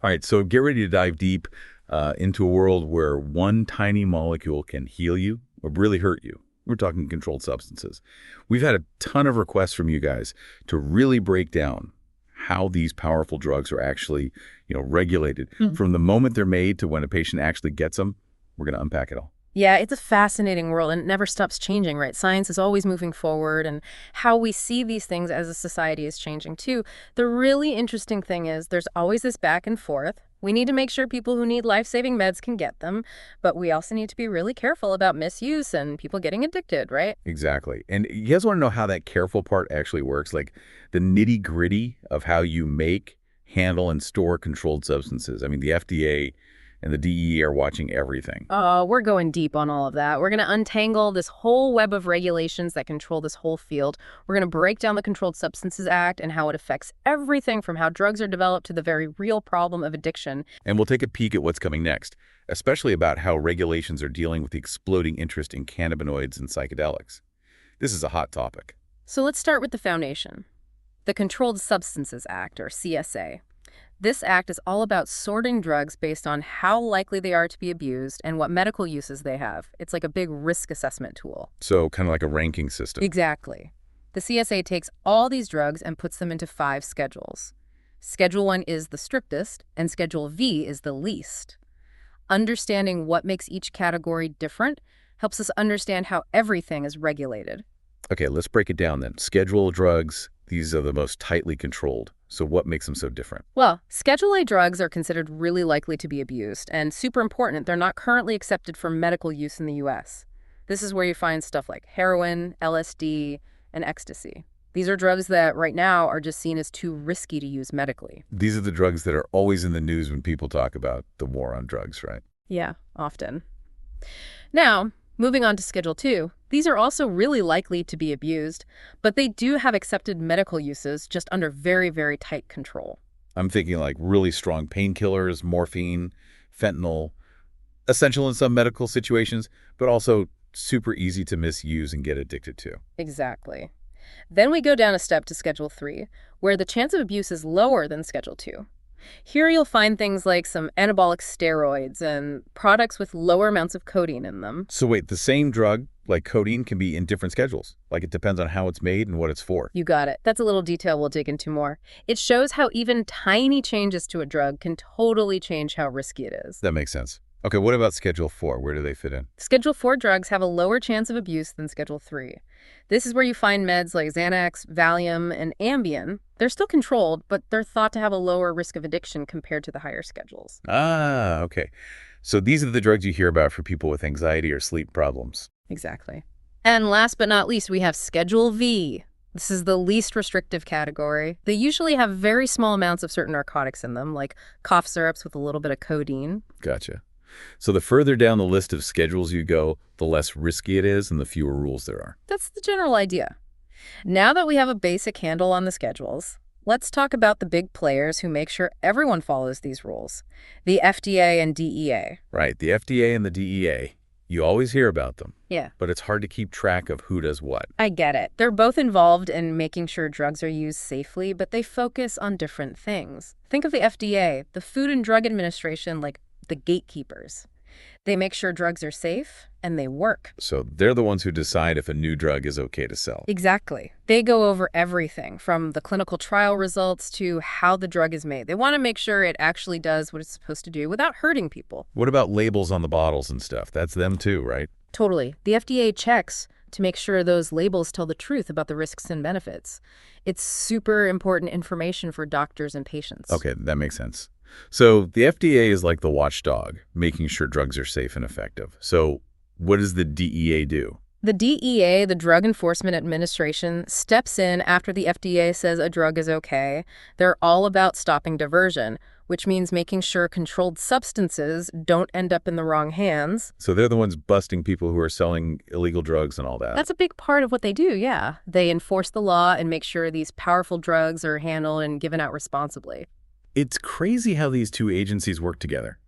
All right, so get ready to dive deep into a world where one tiny molecule can heal you or really hurt you. We're talking controlled substances. We've had a ton of requests from you guys to really break down how these powerful drugs are actually, regulated. From the moment they're made to when a patient actually gets them. We're going to unpack it all. Yeah, it's a fascinating world, and it never stops changing, right? Science is always moving forward, and how we see these things as a society is changing, too. The really interesting thing is there's always this back and forth. We need to make sure people who need life-saving meds can get them, but we also need to be really careful about misuse and people getting addicted, right? Exactly. And you guys want to know how that careful part actually works? Like the nitty-gritty of how you make, handle, and store controlled substances. I mean, the FDA and the DEA are watching everything. We're going deep on all of that. We're going to untangle this whole web of regulations that control this whole field. We're going to break down the Controlled Substances Act and how it affects everything from how drugs are developed to the very real problem of addiction. And we'll take a peek at what's coming next, especially about how regulations are dealing with the exploding interest in cannabinoids and psychedelics. This is a hot topic. So let's start with the foundation. The Controlled Substances Act, or CSA. This act is all about sorting drugs based on how likely they are to be abused and what medical uses they have. It's like a big risk assessment tool. So kind of like a ranking system. Exactly. The CSA takes all these drugs and puts them into 5 schedules. Schedule 1 is the strictest, and Schedule V is the least. Understanding what makes each category different helps us understand how everything is regulated. Okay, let's break it down then. Schedule drugs, these are the most tightly controlled. So what makes them so different? Well, Schedule A drugs are considered really likely to be abused, and super important, they're not currently accepted for medical use in the U.S. This is where you find stuff like heroin, LSD, and ecstasy. These are drugs that right now are just seen as too risky to use medically. These are the drugs that are always in the news when people talk about the war on drugs, right? Yeah, often. Now, moving on to Schedule 2, these are also really likely to be abused, but they do have accepted medical uses just under very, very tight control. I'm thinking like really strong painkillers, morphine, fentanyl, essential in some medical situations, but also super easy to misuse and get addicted to. Exactly. Then we go down a step to Schedule 3, where the chance of abuse is lower than Schedule 2. Here you'll find things like some anabolic steroids and products with lower amounts of codeine in them. So wait, the same drug, like codeine, can be in different schedules? Like it depends on how it's made and what it's for? You got it. That's a little detail we'll dig into more. It shows how even tiny changes to a drug can totally change how risky it is. That makes sense. Okay, what about Schedule 4? Where do they fit in? Schedule 4 drugs have a lower chance of abuse than Schedule 3. This is where you find meds like Xanax, Valium, and Ambien. They're still controlled, but they're thought to have a lower risk of addiction compared to the higher schedules. Ah, okay. So these are the drugs you hear about for people with anxiety or sleep problems. Exactly. And last but not least, we have Schedule V. This is the least restrictive category. They usually have very small amounts of certain narcotics in them, like cough syrups with a little bit of codeine. Gotcha. So the further down the list of schedules you go, the less risky it is and the fewer rules there are. That's the general idea. Now that we have a basic handle on the schedules, let's talk about the big players who make sure everyone follows these rules. The FDA and DEA. Right, the FDA and the DEA. You always hear about them. Yeah. But it's hard to keep track of who does what. I get it. They're both involved in making sure drugs are used safely, but they focus on different things. Think of the FDA, the Food and Drug Administration, like the gatekeepers. They make sure drugs are safe and they work. So they're the ones who decide if a new drug is okay to sell. Exactly. They go over everything from the clinical trial results to how the drug is made. They want to make sure it actually does what it's supposed to do without hurting people. What about labels on the bottles and stuff? That's them too, right? Totally. The FDA checks to make sure those labels tell the truth about the risks and benefits. It's super important information for doctors and patients. Okay, that makes sense. So the FDA is like the watchdog, making sure drugs are safe and effective. So what does the DEA do? The DEA, the Drug Enforcement Administration, steps in after the FDA says a drug is okay. They're all about stopping diversion, which means making sure controlled substances don't end up in the wrong hands. So they're the ones busting people who are selling illegal drugs and all that. That's a big part of what they do, yeah. They enforce the law and make sure these powerful drugs are handled and given out responsibly. It's crazy how these two agencies work together.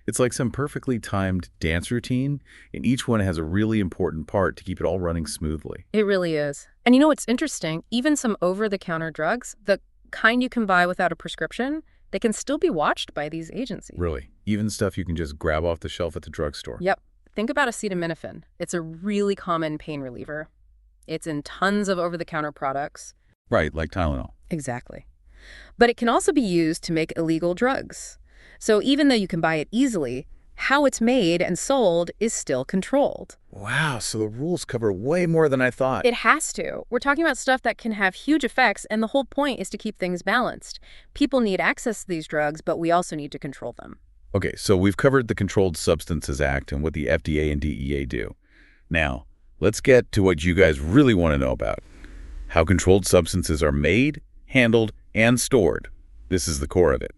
It's like some perfectly timed dance routine, and each one has a really important part to keep it all running smoothly. It really is. And you know what's interesting? Even some over-the-counter drugs, the kind you can buy without a prescription, they can still be watched by these agencies. Really? Even stuff you can just grab off the shelf at the drugstore? Yep. Think about acetaminophen. It's a really common pain reliever. It's in tons of over-the-counter products. Right, like Tylenol. Exactly. But it can also be used to make illegal drugs. So even though you can buy it easily, how it's made and sold is still controlled. Wow, so the rules cover way more than I thought. It has to. We're talking about stuff that can have huge effects, and the whole point is to keep things balanced. People need access to these drugs, but we also need to control them. Okay, so we've covered the Controlled Substances Act and what the FDA and DEA do. Now, let's get to what you guys really want to know about. How controlled substances are made, handled, and stored. This is the core of it.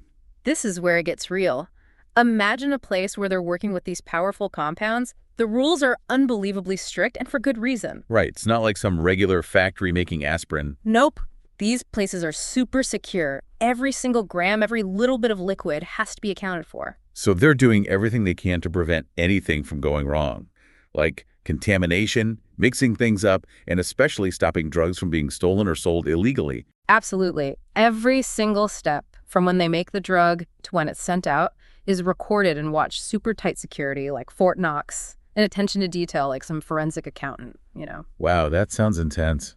This is where it gets real. Imagine a place where they're working with these powerful compounds. The rules are unbelievably strict, and for good reason. Right, it's not like some regular factory making aspirin. Nope. These places are super secure. Every single gram, every little bit of liquid has to be accounted for. So they're doing everything they can to prevent anything from going wrong, like contamination, mixing things up, and especially stopping drugs from being stolen or sold illegally. Absolutely. Every single step, from when they make the drug to when it's sent out, is recorded and watched super tight security like Fort Knox, and attention to detail like some forensic accountant, you know. Wow, that sounds intense.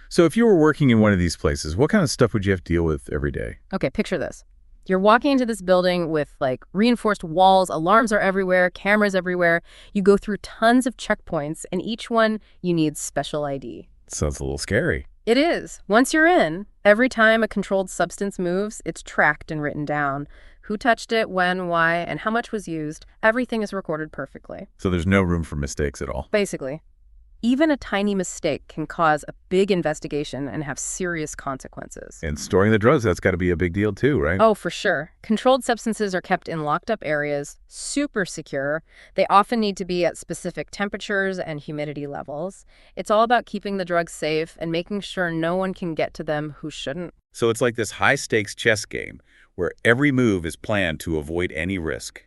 So if you were working in one of these places, what kind of stuff would you have to deal with every day? Okay, picture this. You're walking into this building with like reinforced walls, alarms are everywhere, cameras everywhere. You go through tons of checkpoints, and each one you need special ID. Sounds a little scary. It is. Once you're in, every time a controlled substance moves, it's tracked and written down. Who touched it, when, why, and how much was used. Everything is recorded perfectly. So there's no room for mistakes at all. Basically. Even a tiny mistake can cause a big investigation and have serious consequences. And storing the drugs, that's got to be a big deal too, right? Oh, for sure. Controlled substances are kept in locked-up areas, super secure. They often need to be at specific temperatures and humidity levels. It's all about keeping the drugs safe and making sure no one can get to them who shouldn't. So it's like this high-stakes chess game where every move is planned to avoid any risk.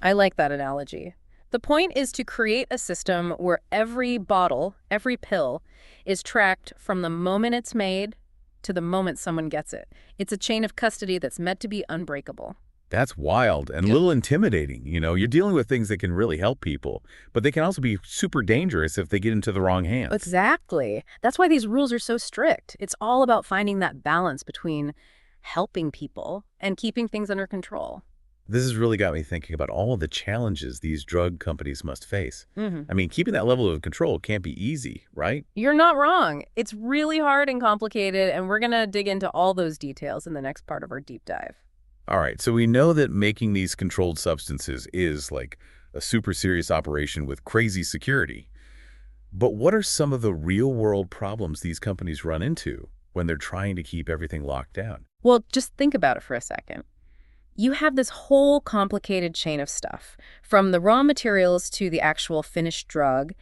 I like that analogy. The point is to create a system where every bottle, every pill, is tracked from the moment it's made to the moment someone gets it. It's a chain of custody that's meant to be unbreakable. That's wild and a little intimidating. You know, you're dealing with things that can really help people, but they can also be super dangerous if they get into the wrong hands. Exactly. That's why these rules are so strict. It's all about finding that balance between helping people and keeping things under control. This has really got me thinking about all of the challenges these drug companies must face. I mean, keeping that level of control can't be easy, right? You're not wrong. It's really hard and complicated, and we're going to dig into all those details in the next part of our deep dive. All right, so we know that making these controlled substances is like a super serious operation with crazy security. But what are some of the real-world problems these companies run into when they're trying to keep everything locked down? Well, just think about it for a second. You have this whole complicated chain of stuff, from the raw materials to the actual finished drug,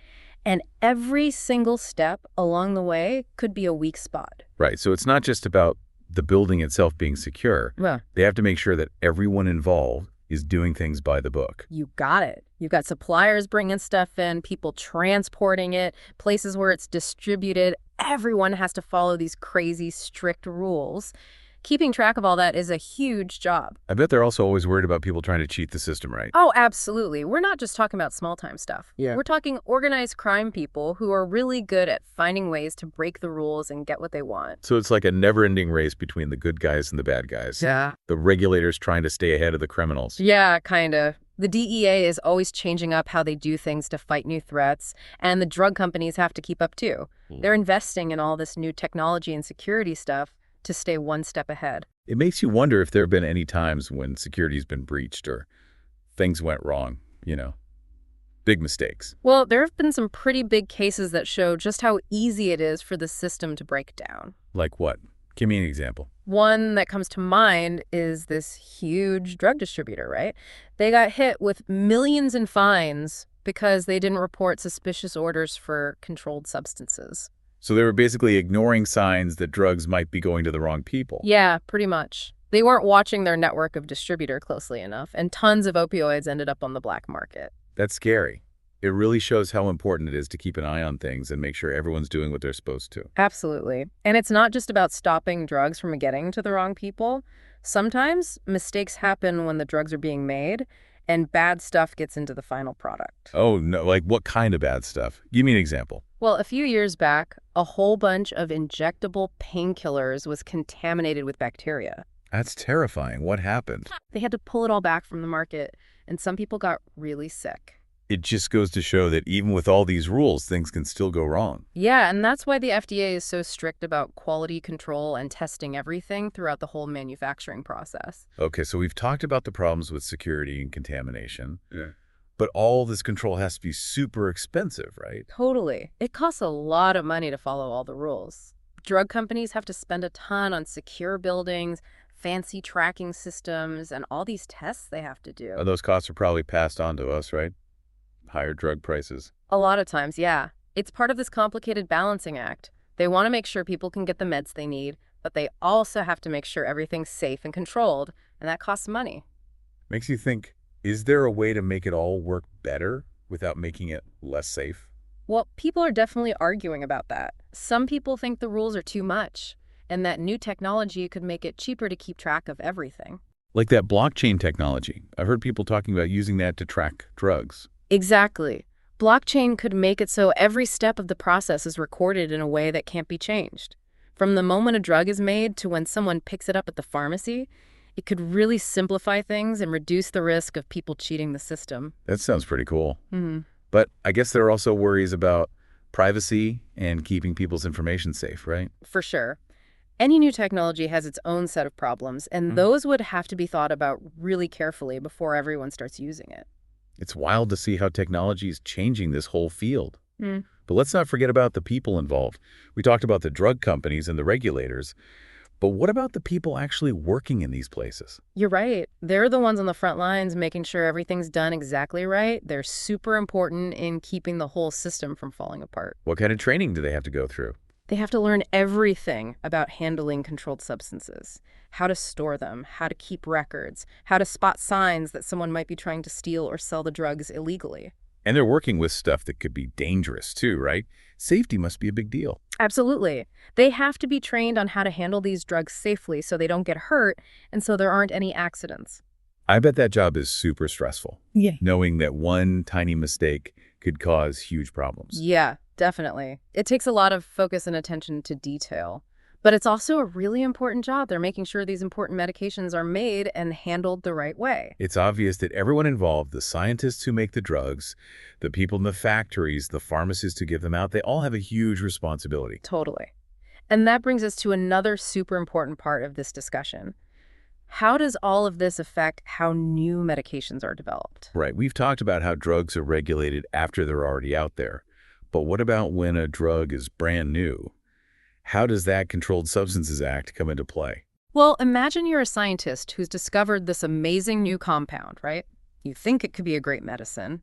and every single step along the way could be a weak spot. Right, so it's not just about the building itself being secure. Well, They have to make sure that everyone involved is doing things by the book. you got it. You've got suppliers bringing stuff in, people transporting it, places where it's distributed. Everyone has to follow these crazy, strict rules. Keeping track of all that is a huge job. I bet they're also always worried about people trying to cheat the system, right? Oh, absolutely. We're not just talking about small-time stuff. Yeah. We're talking organized crime people who are really good at finding ways to break the rules and get what they want. So it's like a never-ending race between the good guys and the bad guys. Yeah. The regulators trying to stay ahead of the criminals. Yeah, kind of. The DEA is always changing up how they do things to fight new threats, and the drug companies have to keep up too. They're investing in all this new technology and security stuff to stay one step ahead. It makes you wonder if there have been any times when security's been breached or things went wrong, you know, big mistakes. Well, there have been some pretty big cases that show just how easy it is for the system to break down. Like what? Give me an example. One that comes to mind is this huge drug distributor, right? They got hit with millions in fines because they didn't report suspicious orders for controlled substances. So they were basically ignoring signs that drugs might be going to the wrong people. Yeah, pretty much. They weren't watching their network of distributor closely enough, and tons of opioids ended up on the black market. That's scary. It really shows how important it is to keep an eye on things and make sure everyone's doing what they're supposed to. Absolutely. And it's not just about stopping drugs from getting to the wrong people. Sometimes mistakes happen when the drugs are being made, and bad stuff gets into the final product. Oh, no, like what kind of bad stuff? Give me an example. Well, a few years back, a whole bunch of injectable painkillers was contaminated with bacteria. That's terrifying. What happened? They had to pull it all back from the market, and some people got really sick. It just goes to show that even with all these rules, things can still go wrong. Yeah, and that's why the FDA is so strict about quality control and testing everything throughout the whole manufacturing process. Okay, so we've talked about the problems with security and contamination. Yeah. But all this control has to be super expensive, right? Totally. It costs a lot of money to follow all the rules. Drug companies have to spend a ton on secure buildings, fancy tracking systems, and all these tests they have to do. Those costs are probably passed on to us, right? Higher drug prices. A lot of times, yeah. It's part of this complicated balancing act. They want to make sure people can get the meds they need, but they also have to make sure everything's safe and controlled, and that costs money. Makes you think, is there a way to make it all work better without making it less safe? Well, people are definitely arguing about that. Some people think the rules are too much, and that new technology could make it cheaper to keep track of everything. Like that blockchain technology. I've heard people talking about using that to track drugs. Exactly. Blockchain could make it so every step of the process is recorded in a way that can't be changed. From the moment a drug is made to when someone picks it up at the pharmacy, it could really simplify things and reduce the risk of people cheating the system. That sounds pretty cool. Mm-hmm. But I guess there are also worries about privacy and keeping people's information safe, right? For sure. Any new technology has its own set of problems, and those would have to be thought about really carefully before everyone starts using it. It's wild to see how technology is changing this whole field. But let's not forget about the people involved. We talked about the drug companies and the regulators, but what about the people actually working in these places? You're right. They're the ones on the front lines making sure everything's done exactly right. They're super important in keeping the whole system from falling apart. What kind of training do they have to go through? They have to learn everything about handling controlled substances, how to store them, how to keep records, how to spot signs that someone might be trying to steal or sell the drugs illegally. And they're working with stuff that could be dangerous too, right? Safety must be a big deal. Absolutely. They have to be trained on how to handle these drugs safely so they don't get hurt and so there aren't any accidents. I bet that job is super stressful. Yeah. Knowing that one tiny mistake could cause huge problems. Yeah, definitely. It takes a lot of focus and attention to detail. But it's also a really important job. They're making sure these important medications are made and handled the right way. It's obvious that everyone involved, the scientists who make the drugs, the people in the factories, the pharmacists who give them out, they all have a huge responsibility. Totally. And that brings us to another super important part of this discussion. How does all of this affect how new medications are developed? Right. We've talked about how drugs are regulated after they're already out there. But what about when a drug is brand new? How does that Controlled Substances Act come into play? Well, imagine you're a scientist who's discovered this amazing new compound, right? You think it could be a great medicine.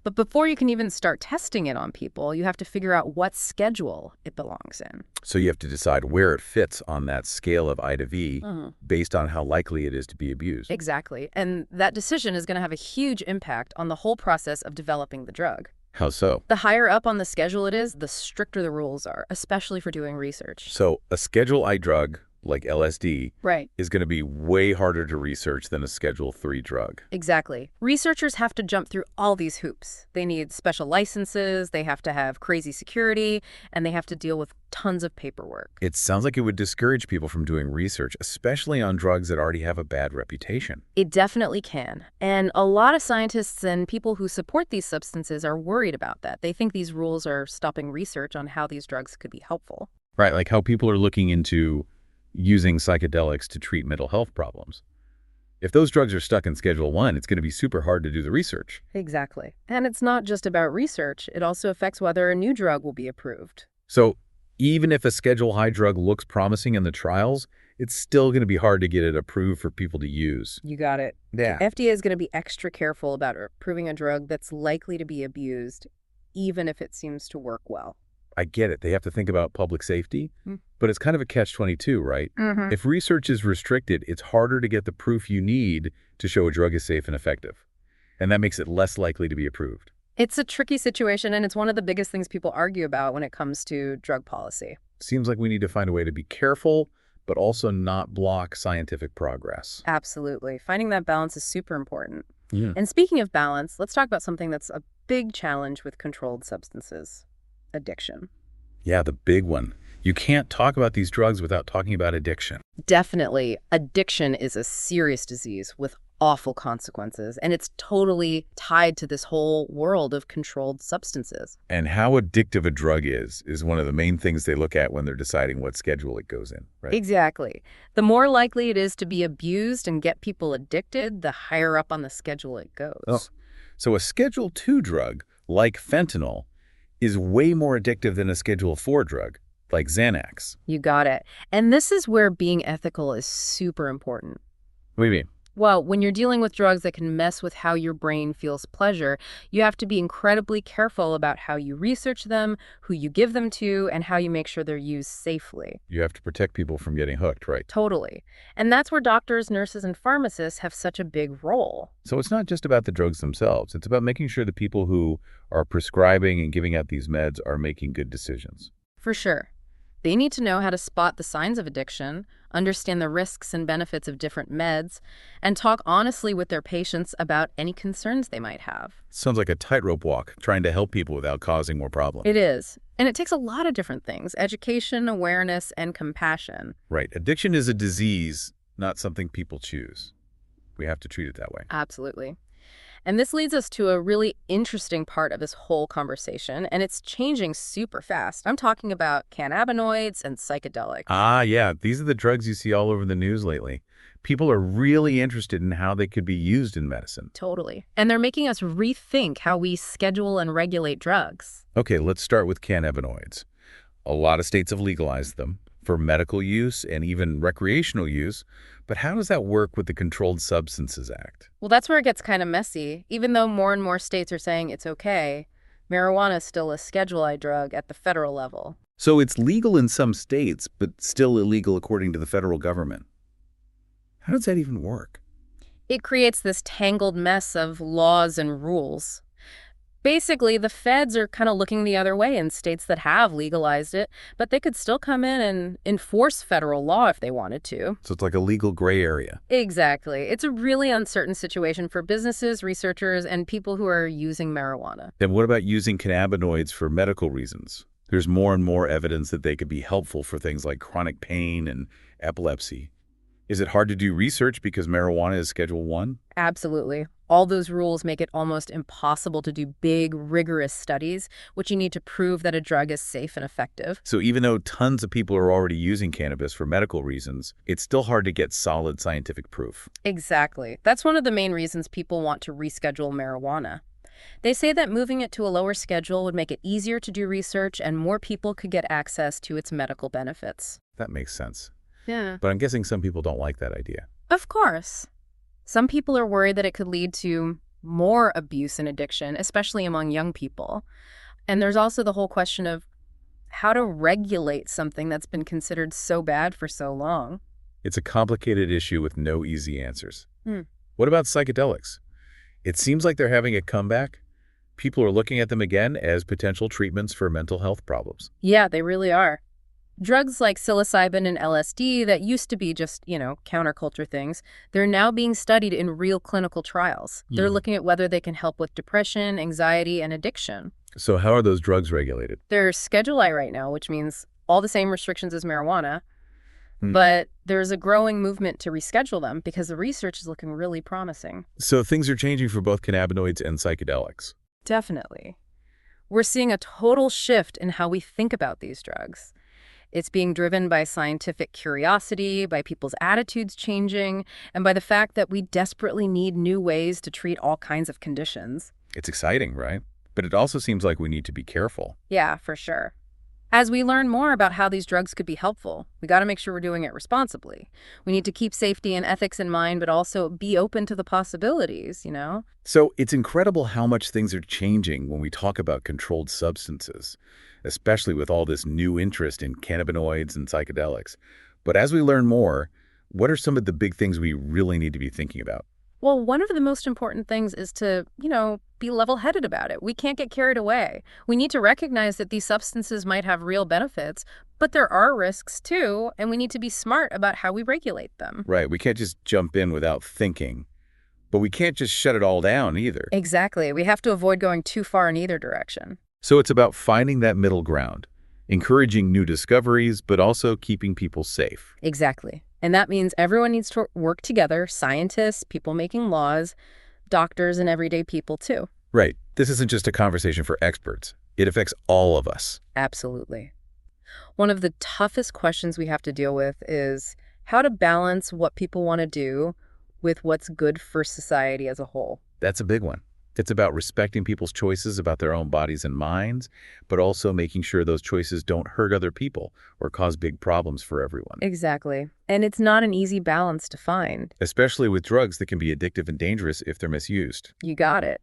But before you can even start testing it on people, you have to figure out what schedule it belongs in. So you have to decide where it fits on that scale of I to V based on how likely it is to be abused. Exactly. And that decision is going to have a huge impact on the whole process of developing the drug. How so? The higher up on the schedule it is, the stricter the rules are, especially for doing research. So a Schedule I drug, like LSD, Right. is going to be way harder to research than a Schedule III drug. Exactly. Researchers have to jump through all these hoops. They need special licenses, they have to have crazy security, and they have to deal with tons of paperwork. It sounds like it would discourage people from doing research, especially on drugs that already have a bad reputation. It definitely can. And a lot of scientists and people who support these substances are worried about that. They think these rules are stopping research on how these drugs could be helpful. Right, like how people are looking into using psychedelics to treat mental health problems. If those drugs are stuck in Schedule I, it's going to be super hard to do the research. Exactly. And it's not just about research. It also affects whether a new drug will be approved. So even if a Schedule I drug looks promising in the trials, it's still going to be hard to get it approved for people to use. You got it. Yeah. FDA is going to be extra careful about approving a drug that's likely to be abused, even if it seems to work well. I get it. They have to think about public safety, but it's kind of a catch-22, right? If research is restricted, it's harder to get the proof you need to show a drug is safe and effective. And that makes it less likely to be approved. It's a tricky situation, and it's one of the biggest things people argue about when it comes to drug policy. Seems like we need to find a way to be careful, but also not block scientific progress. Absolutely. Finding that balance is super important. Yeah. And speaking of balance, let's talk about something that's a big challenge with controlled substances: addiction. Yeah, the big one. You can't talk about these drugs without talking about addiction. Definitely, addiction is a serious disease with awful consequences, and it's totally tied to this whole world of controlled substances. And how addictive a drug is one of the main things they look at when they're deciding what schedule it goes in, right? Exactly. The more likely it is to be abused and get people addicted, the higher up on the schedule it Oh, goes. so a Schedule II drug, like fentanyl, is way more addictive than a Schedule IV drug, like Xanax. You got it. And this is where being ethical is super important. What do you mean? Well, when you're dealing with drugs that can mess with how your brain feels pleasure, you have to be incredibly careful about how you research them, who you give them to, and how you make sure they're used safely. You have to protect people from getting hooked, right? Totally. And that's where doctors, nurses, and pharmacists have such a big role. So it's not just about the drugs themselves. It's about making sure the people who are prescribing and giving out these meds are making good decisions. For sure. They need to know how to spot the signs of addiction, understand the risks and benefits of different meds, and talk honestly with their patients about any concerns they might have. Sounds like a tightrope walk, trying to help people without causing more problems. It is. And it takes a lot of different things: education, awareness, and compassion. Right. Addiction is a disease, not something people choose. We have to treat it that way. Absolutely. And this leads us to a really interesting part of this whole conversation, and it's changing super fast. I'm talking about cannabinoids and psychedelics. Ah, yeah. These are the drugs you see all over the news lately. People are really interested in how they could be used in medicine. Totally. And they're making us rethink how we schedule and regulate drugs. Okay, let's start with cannabinoids. A lot of states have legalized them for medical use and even recreational use, but how does that work with the Controlled Substances Act? Well, that's where it gets kind of messy. Even though more and more states are saying it's okay, marijuana is still a Schedule I drug at the federal level. So it's legal in some states, but still illegal according to the federal government. How does that even work? It creates this tangled mess of laws and rules. Basically, the feds are kind of looking the other way in states that have legalized it, but they could still come in and enforce federal law if they wanted to. So it's like a legal gray area. Exactly. It's a really uncertain situation for businesses, researchers, and people who are using marijuana. Then what about using cannabinoids for medical reasons? There's more and more evidence that they could be helpful for things like chronic pain and epilepsy. Is it hard to do research because marijuana is Schedule I? Absolutely. All those rules make it almost impossible to do big, rigorous studies, which you need to prove that a drug is safe and effective. So even though tons of people are already using cannabis for medical reasons, it's still hard to get solid scientific proof. Exactly. That's one of the main reasons people want to reschedule marijuana. They say that moving it to a lower schedule would make it easier to do research and more people could get access to its medical benefits. That makes sense. Yeah. But I'm guessing some people don't like that idea. Of course. Some people are worried that it could lead to more abuse and addiction, especially among young people. And there's also the whole question of how to regulate something that's been considered so bad for so long. It's a complicated issue with no easy answers. Hmm. What about psychedelics? It seems like they're having a comeback. People are looking at them again as potential treatments for mental health problems. Yeah, they really are. Drugs like psilocybin and LSD that used to be just, counterculture things, they're now being studied in real clinical trials. They're looking at whether they can help with depression, anxiety, and addiction. So how are those drugs regulated? They're Schedule I right now, which means all the same restrictions as marijuana. Hmm. But there's a growing movement to reschedule them because the research is looking really promising. So things are changing for both cannabinoids and psychedelics. Definitely. We're seeing a total shift in how we think about these drugs. It's being driven by scientific curiosity, by people's attitudes changing, and by the fact that we desperately need new ways to treat all kinds of conditions. It's exciting, right? But it also seems like we need to be careful. Yeah, for sure. As we learn more about how these drugs could be helpful, we got to make sure we're doing it responsibly. We need to keep safety and ethics in mind, but also be open to the possibilities, So it's incredible how much things are changing when we talk about controlled substances, especially with all this new interest in cannabinoids and psychedelics. But as we learn more, what are some of the big things we really need to be thinking about? Well, one of the most important things is to, be level-headed about it. We can't get carried away. We need to recognize that these substances might have real benefits, But there are risks too, and we need to be smart about how we regulate them. Right, we can't just jump in without thinking, but we can't just shut it all down either. Exactly. We have to avoid going too far in either direction. So it's about finding that middle ground, encouraging new discoveries, but also keeping people safe. Exactly. And that means everyone needs to work together, scientists, people making laws, doctors, and everyday people too. Right. This isn't just a conversation for experts. It affects all of us. Absolutely. One of the toughest questions we have to deal with is how to balance what people want to do with what's good for society as a whole. That's a big one. It's about respecting people's choices about their own bodies and minds, but also making sure those choices don't hurt other people or cause big problems for everyone. Exactly. And it's not an easy balance to find. Especially with drugs that can be addictive and dangerous if they're misused. You got it.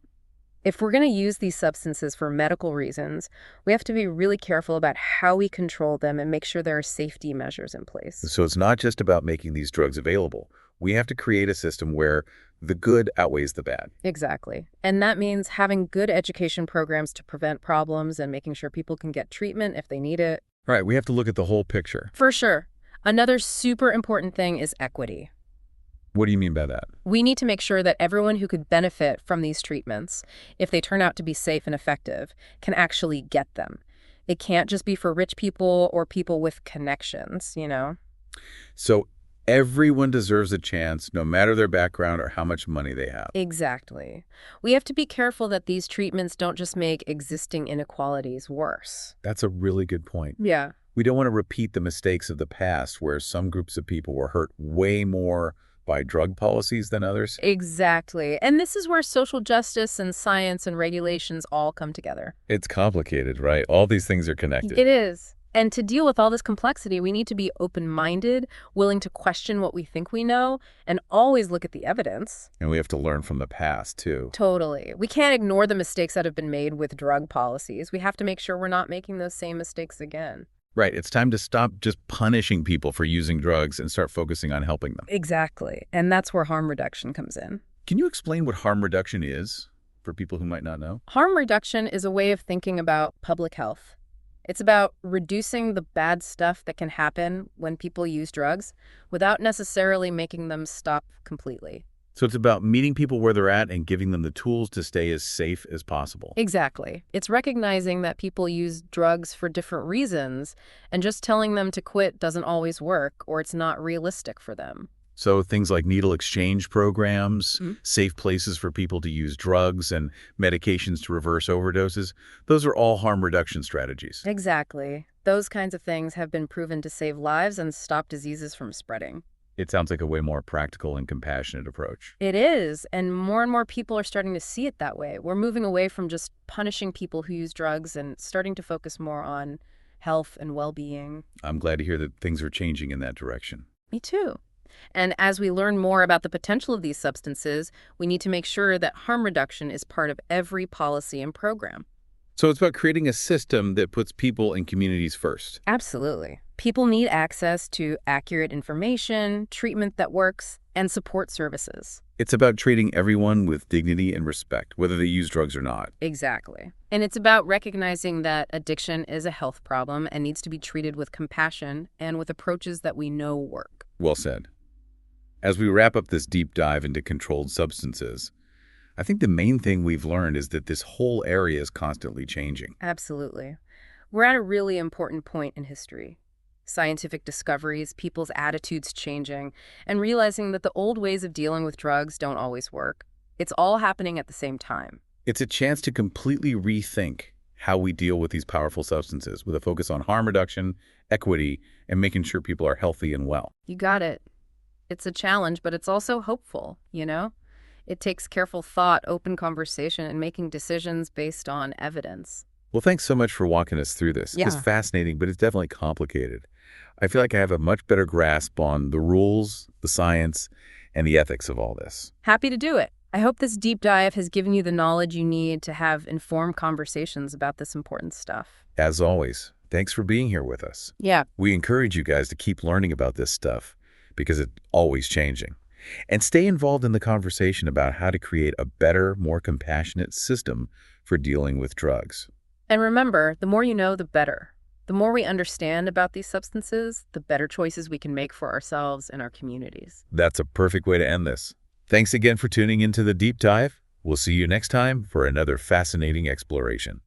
If we're going to use these substances for medical reasons, we have to be really careful about how we control them and make sure there are safety measures in place. So it's not just about making these drugs available. We have to create a system where the good outweighs the bad. Exactly. And that means having good education programs to prevent problems and making sure people can get treatment if they need it. Right, we have to look at the whole picture. For sure. Another super important thing is equity. What do you mean by that? We need to make sure that everyone who could benefit from these treatments, if they turn out to be safe and effective, can actually get them. It can't just be for rich people or people with connections, you know? So everyone deserves a chance, no matter their background or how much money they have. Exactly. We have to be careful that these treatments don't just make existing inequalities worse. That's a really good point. Yeah. We don't want to repeat the mistakes of the past where some groups of people were hurt way more by drug policies than others. Exactly. And this is where social justice and science and regulations all come together. It's complicated, right? All these things are connected. It is. And to deal with all this complexity, we need to be open-minded, willing to question what we think we know, and always look at the evidence. And we have to learn from the past, too. Totally. We can't ignore the mistakes that have been made with drug policies. We have to make sure we're not making those same mistakes again. Right. It's time to stop just punishing people for using drugs and start focusing on helping them. Exactly. And that's where harm reduction comes in. Can you explain what harm reduction is for people who might not know? Harm reduction is a way of thinking about public health. It's about reducing the bad stuff that can happen when people use drugs without necessarily making them stop completely. So it's about meeting people where they're at and giving them the tools to stay as safe as possible. Exactly. It's recognizing that people use drugs for different reasons, and just telling them to quit doesn't always work, or it's not realistic for them. So things like needle exchange programs, safe places for people to use drugs, and medications to reverse overdoses, those are all harm reduction strategies. Exactly. Those kinds of things have been proven to save lives and stop diseases from spreading. It sounds like a way more practical and compassionate approach. It is, and more people are starting to see it that way. We're moving away from just punishing people who use drugs and starting to focus more on health and well-being. I'm glad to hear that things are changing in that direction. Me too. And as we learn more about the potential of these substances, we need to make sure that harm reduction is part of every policy and program. So it's about creating a system that puts people and communities first. Absolutely. People need access to accurate information, treatment that works, and support services. It's about treating everyone with dignity and respect, whether they use drugs or not. Exactly. And it's about recognizing that addiction is a health problem and needs to be treated with compassion and with approaches that we know work. Well said. As we wrap up this deep dive into controlled substances, I think the main thing we've learned is that this whole area is constantly changing. Absolutely. We're at a really important point in history. Scientific discoveries, people's attitudes changing, and realizing that the old ways of dealing with drugs don't always work. It's all happening at the same time. It's a chance to completely rethink how we deal with these powerful substances with a focus on harm reduction, equity, and making sure people are healthy and well. You got it. It's a challenge, but it's also hopeful, you know? It takes careful thought, open conversation, and making decisions based on evidence. Well, thanks so much for walking us through this. Yeah. It's fascinating, but it's definitely complicated. I feel like I have a much better grasp on the rules, the science, and the ethics of all this. Happy to do it. I hope this deep dive has given you the knowledge you need to have informed conversations about this important stuff. As always, thanks for being here with us. Yeah. We encourage you guys to keep learning about this stuff because it's always changing. And stay involved in the conversation about how to create a better, more compassionate system for dealing with drugs. And remember, the more you know, the better. The more we understand about these substances, the better choices we can make for ourselves and our communities. That's a perfect way to end this. Thanks again for tuning into the deep dive. We'll see you next time for another fascinating exploration.